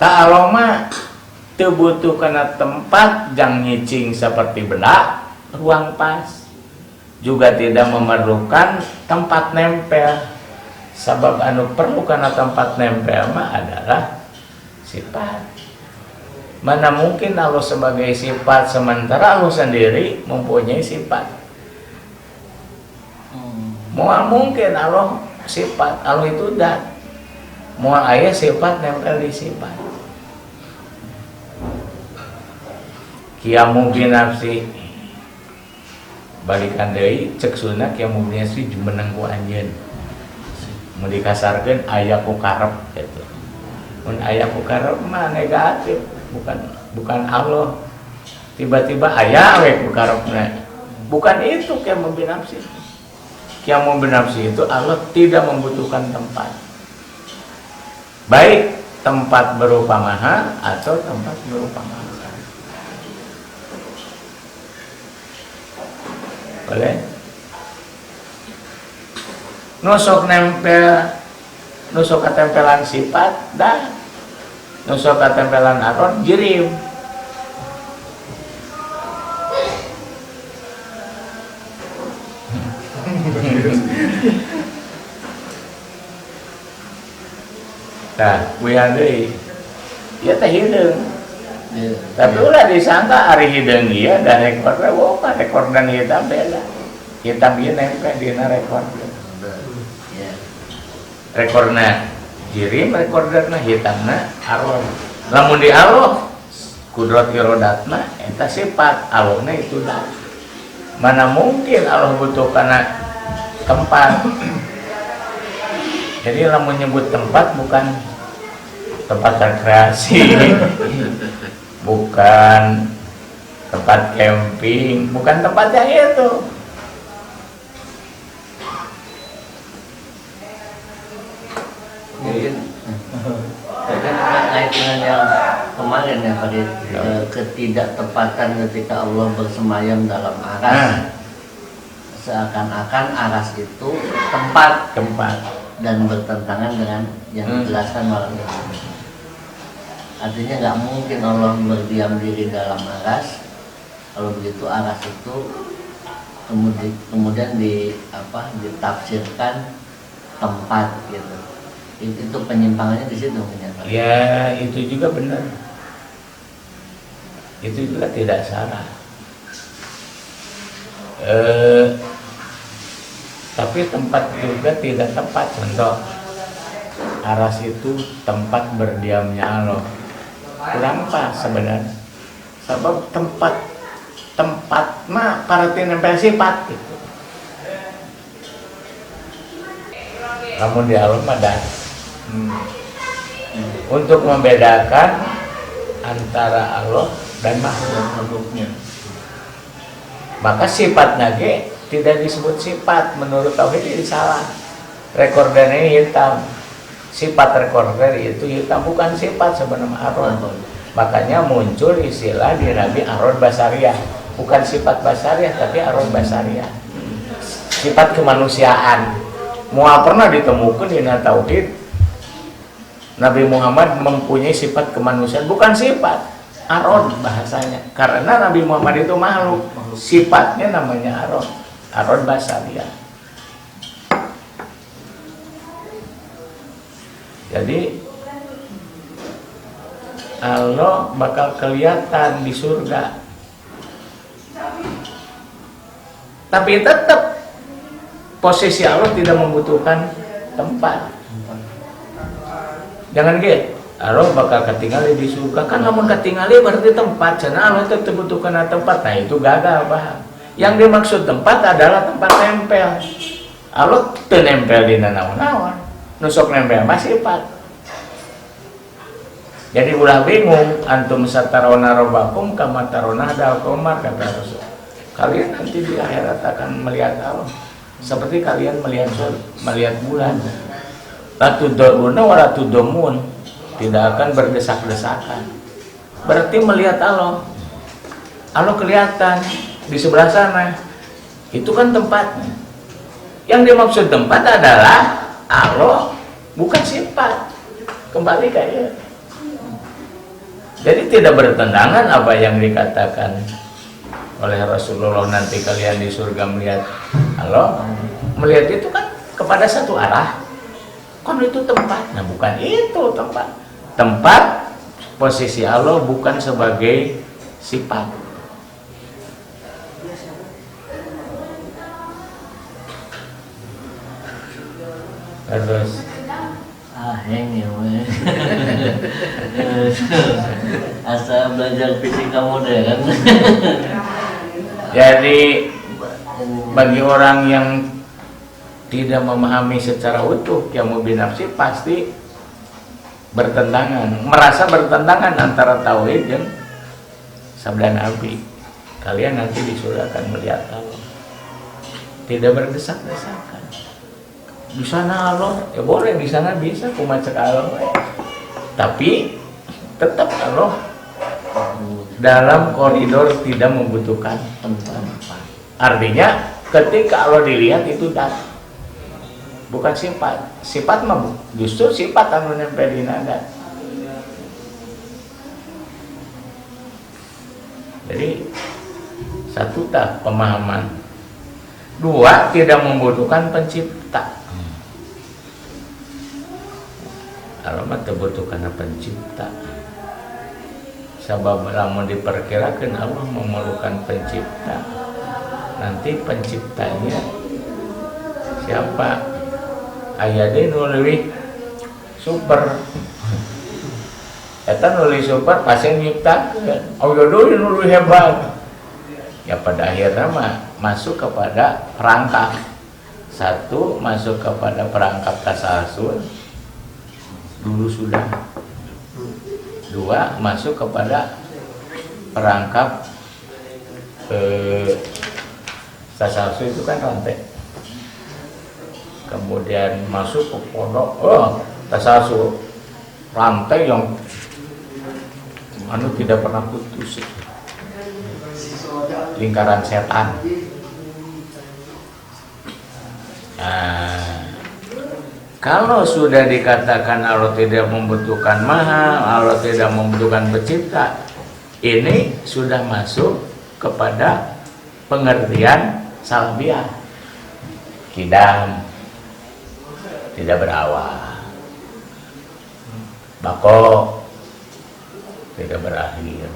tak aloma teu butuh kana tempat jang nyicing seperti benda ruang pas, juga tidak memerlukan tempat nempel. Sabab anu perlu kana tempat nempel mah adalah sifat. Mana mungkin Allah sebagai sifat sementara Allah sendiri mempunyai sifat. Moal mungkin Allah sifat, Allah itu dat. Moal aya sifat nempel di sifat. Kiamu binafsi balikan deui cek sunna kiamu binafsi jumeneng ku anjeun. Mun dikasarkeun aya ku karep gitu. Mun aya ku karep mah negatif, bukan Allah. Tiba-tiba aya we ku karepna. Bukan itu kiamu binafsi. Kiamu binafsi itu Allah tidak membutuhkan tempat. Baik tempat berupa maha atau tempat berupa maha. Boleh? Nusuk nempel, nusuk ketempelan sifat, dah. Nusuk ketempelan aron, jirim. Nah, kuyan deui. Ieu teh hideung. Tapi ulah disangka ari hideung ieu dan rekorna boga, rekor dan hitam beda. Hitam ieu nempel dina rekor. Rekorna jirim, rekorna hitamna arwah. Lamun di Allah kudrat irodatna eta sifat, Allahna itu dah. Mana mungkin Allah butuh kana tempat. Jadi lamun nyebut tempat bukan tempat rekreasi, bukan tempat camping, bukan tempat yang itu. Mungkin terkait dengan yang kemarin ya Pak, ketidaktepatan ketika Allah bersemayam dalam aras. Seakan-akan aras itu tempat dan bertentangan dengan yang dijelaskan malam ini. Artinya nggak mungkin Allah berdiam diri dalam aras. Kalau begitu aras itu kemudian ditafsirkan tempat gitu. Itu penyimpangannya di situ ternyata. Ya itu juga benar. Itu juga tidak salah. Tapi tempat juga tidak tepat. Contoh, aras itu tempat berdiamnya Allah. Kurang pas sebenarnya. Sebab tempat mah parati nempel sifat gitu. Namun di Allah ada untuk membedakan antara Allah dan makhluknya. Maka sifat nage tidak disebut sifat, menurut tauhid ini salah. Rekorder ini hitam, sifat rekorder itu hitam, bukan sifat sebenarnya arod. Makanya muncul istilah di Nabi arod basariah, bukan sifat basariah tapi arod basariah, sifat kemanusiaan. Mual pernah ditemukan di tauhid Nabi Muhammad mempunyai sifat kemanusiaan, bukan sifat arod bahasanya, karena Nabi Muhammad itu makhluk, sifatnya namanya arod basariah. Jadi Allah bakal kelihatan di surga, tapi tetap posisi Allah tidak membutuhkan tempat. Jangan gitu, Allah bakal ketinggalan di surga. Kan namun ketinggalan berarti tempat, karena Allah tetap membutuhkan tempat. Nah itu gagal, paham? Yang dimaksud tempat adalah tempat nempel. Allah teu nempel di naon-naon, nusuk nempel masih sifat. Jadi ulah bingung, antum satarona robbakum kama tarona hadal qamar, kata Rasul. Kalian nanti di akhirat akan melihat Allah seperti kalian melihat bulan. Latudoruna walatudomun, tidak akan berdesak-desakan. Berarti melihat Allah. Allah kelihatan di sebelah sana. Itu kan tempatnya. Yang dimaksud tempat adalah Allah, bukan sifat. Kembali kayak tidak bertentangan apa yang dikatakan oleh Rasulullah, nanti kalian di surga melihat Allah. Melihat itu kan kepada satu arah, kan itu tempat. Nah bukan itu tempat. Tempat posisi Allah bukan sebagai sifat. Terus Heng ya weh. Asal belajar fisika modern. jadi bagi orang yang tidak memahami secara utuh ilmu binafsi pasti bertentangan, merasa bertentangan antara tauhid dan sabda Nabi. Kalian nanti di surga akan melihat Allah. Tidak berdesak-desakan. Di sana Allah, ya boleh di sana bisa kumacak Allah. Tapi tetap Allah dalam koridor tidak membutuhkan tempat. Artinya ketika Allah dilihat itu dat, bukan sifat. Sifat mah justru sifat anu nempel di nada. Jadi satu tak pemahaman. Dua, tidak membutuhkan pencipta. Allah mah terbutuhkan pencipta. Sebab lamun diperkirakan Allah memerlukan pencipta, nanti penciptanya siapa? Ayade nulis super. Eta nulis super pasien nyipta. Oh yodoh nulis hebat. Ya pada akhirnya mah masuk kepada perangkap. Satu, masuk kepada perangkap tasalsul. Dulu sudah. Dua, masuk kepada perangkap tasalsul itu kan rantai. Kemudian masuk ke pondok, tasalsul rantai yang anu tidak pernah putus. Lingkaran setan. Nah, kalau sudah dikatakan Allah tidak membutuhkan maha, Allah tidak membutuhkan pencipta, ini sudah masuk kepada pengertian salbiah. Kidam, tidak berawal. Bako, tidak berakhir.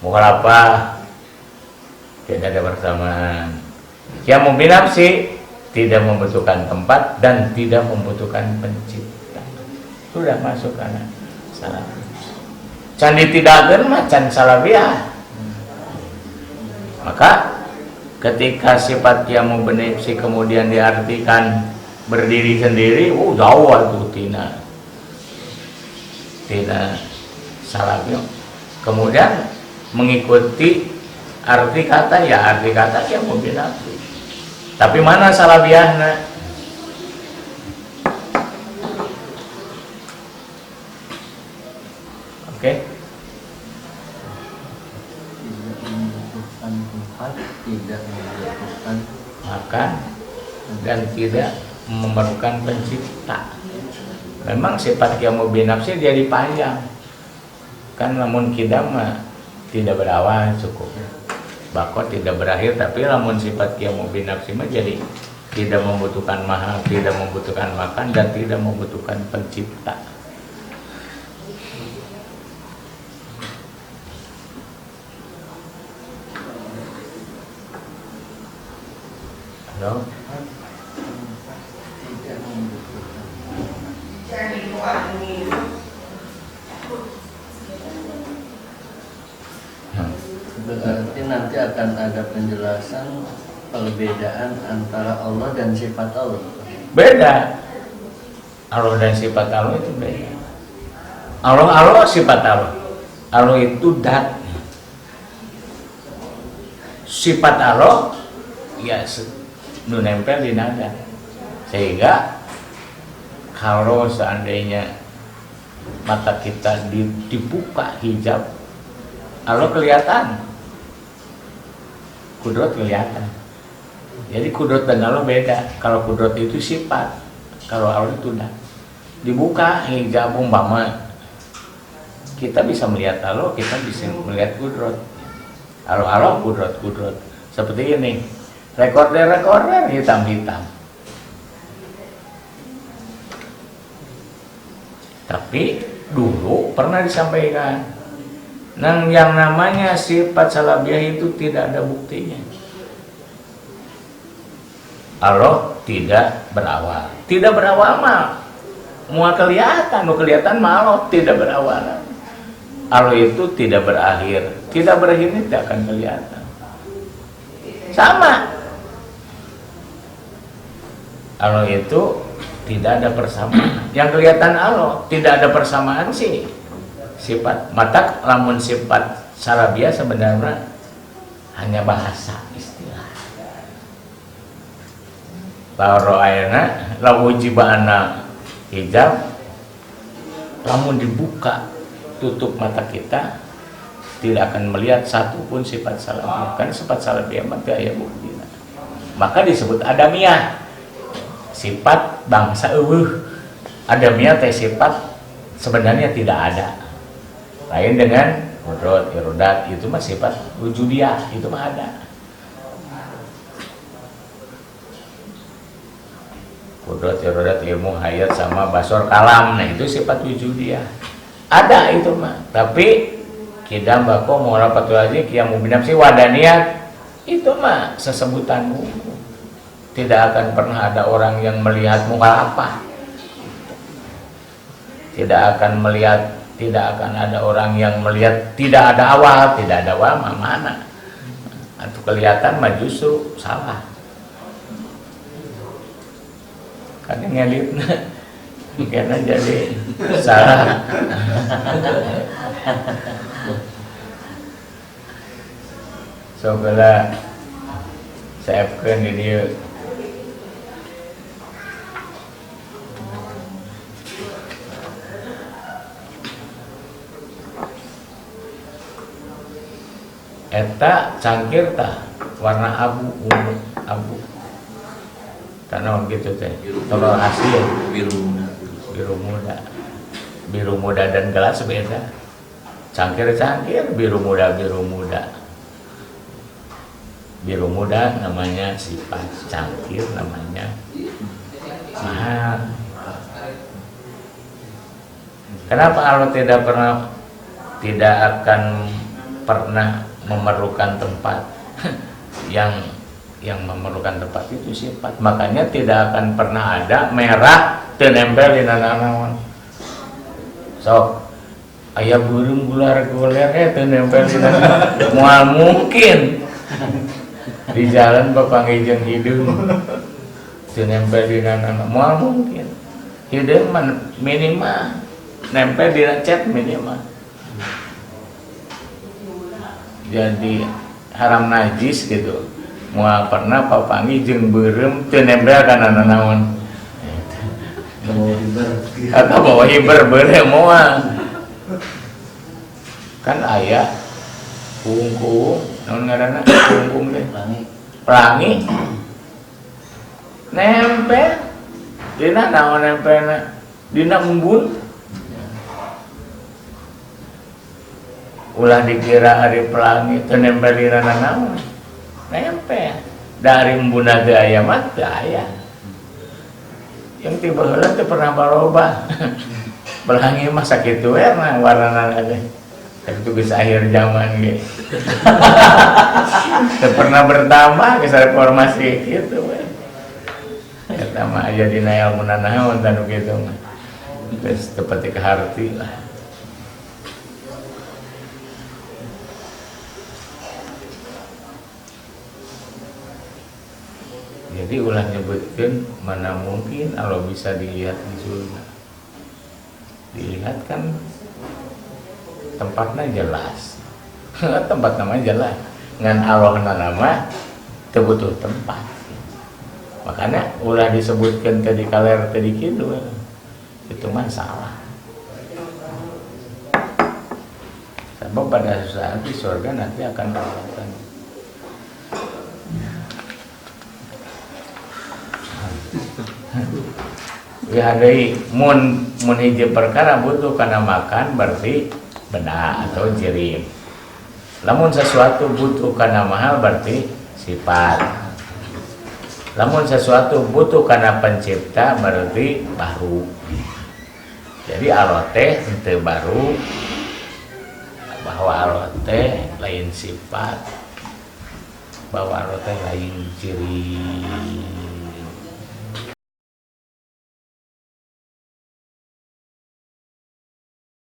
Mukhalafah, tidak ada bersamaan. Yang binafsi tidak membutuhkan tempat dan tidak membutuhkan pencipta. Sudah masuk karena salah. Can ditidakkeun mah can salabiah. Maka ketika sifat yang binafsi kemudian diartikan berdiri sendiri, jauh itu tidak salabiah. Kemudian mengikuti arti kata yang binafsi. Tapi mana salabiahna? Oke. Tidak membutuhkan makan dan tidak memerlukan pencipta. Memang sifat yang binafsi dia dipanjang. Kan namun kidam mah tidak berawal cukup. Bako tidak berakhir, tapi lamun sifat kiamu binafsi mah jadi tidak membutuhkan maha, tidak membutuhkan makan dan tidak membutuhkan pencipta. Halo? tidak membutuhkan. Berarti nanti akan ada penjelasan perbedaan antara Allah dan sifat Allah. Beda. Allah dan sifat Allah itu beda. Allah sifat Allah. Allah itu dat. Sifat Allah ya nu nempel di nada. Sehingga kalau seandainya mata kita dibuka hijab, Allah kelihatan. Kudrat kelihatan. Jadi kudrat dan Allah beda. Kalau kudrat itu sifat, kalau Allah itu dah. Dibuka hijab umpama kita bisa melihat Allah, kita bisa melihat kudrot. Allah kudrot. Seperti ini, rekorder hitam-hitam. Tapi dulu pernah disampaikan, yang namanya sifat salabiyah itu tidak ada buktinya. Allah tidak berawal mah. Mau kelihatan malah tidak berawal. Allah itu tidak berakhir, tidak akan kelihatan. Sama. Allah itu tidak ada persamaan. Yang kelihatan Allah tidak ada persamaan sih sifat. Mata lamun sifat salabiyah sebenarnya hanya bahasa istilah. Lalu ayana lawu jibana hijab, lamun dibuka tutup mata kita tidak akan melihat satupun sifat salabiyah. Karena sifat salabiyah maka ya bukti. Maka disebut adamiyah. Sifat bangsa adamiyah teh sifat sebenarnya tidak ada. Lain dengan kudrot, irodat, itu mah sifat wujudiyah, itu mah ada. Kudrot, irodat, ilmu, hayat sama basor kalam, nah itu sifat wujudiyah. Ada itu mah. Tapi kidam bako mu'alafatul aji kiamu binafsi wadaniyat, itu mah sesebutan buku. Tidak akan pernah ada orang yang melihat mukhalafah. Tidak akan ada orang yang melihat tidak ada awal mana. Atau kelihatan mah justru salah. Karena ngelit karena jadi salah. Soalnya saya akan di dia. Eta cangkir tah warna abu ungu abu karena gitu teh telur asin biru muda dan gelas beda. Cangkir biru muda namanya sifat, cangkir namanya mahal. Kenapa Allah tidak akan pernah memerlukan tempat? yang memerlukan tempat itu sifat. Makanya tidak akan pernah ada merah tenempel di nanawan. So aya burung gular-gular tenempel di nanawan. Moal mungkin di jalan papangijeng hidung tenempel di nanawan. Moal mungkin hidung minimal nempel di cat minimal. Jadi haram najis gitu. Moal pernah papangi jeung beureum teu nempel kana nanaon. Atau bawa hiber beureum moal. Kan aya kungkung, naon ngaranna? Kungkung teh. Pelangi. Nempel. Dina naon nempelna? Dina embun. Ulah dikira hari pelangi teu nempel di nanaon. Nempel dari embuna teu aya mah teu aya. Yang tiba heula teu pernah barobah. Pelangi mah sakitu we warnana teh. Itu geus akhir zaman ge. Teu pernah bertambah geus reformasi kitu we. Eta mah aya dina ilmu nanaon tanu kitu mah. Geus teu pati kaharti lah. Jadi ulah nyebutkan mana mungkin Allah bisa dilihat di surga. Dilihat kan tempatnya jelas. Tempat namanya jelas. Ngan Allah nama butuh tempat. Makanya ulah disebutkan tadi kaler tadi kidul. Itu mah salah. Sebab pada saat di surga nanti akan kelihatan. Ya dari mun hiji perkara butuh karena makan berarti benda atau jirim. Lamun sesuatu butuh karena mahal berarti sifat. Lamun sesuatu butuh karena pencipta berarti baru. Jadi alote ente baru, bahwa alote lain sifat, bahwa alote lain ciri.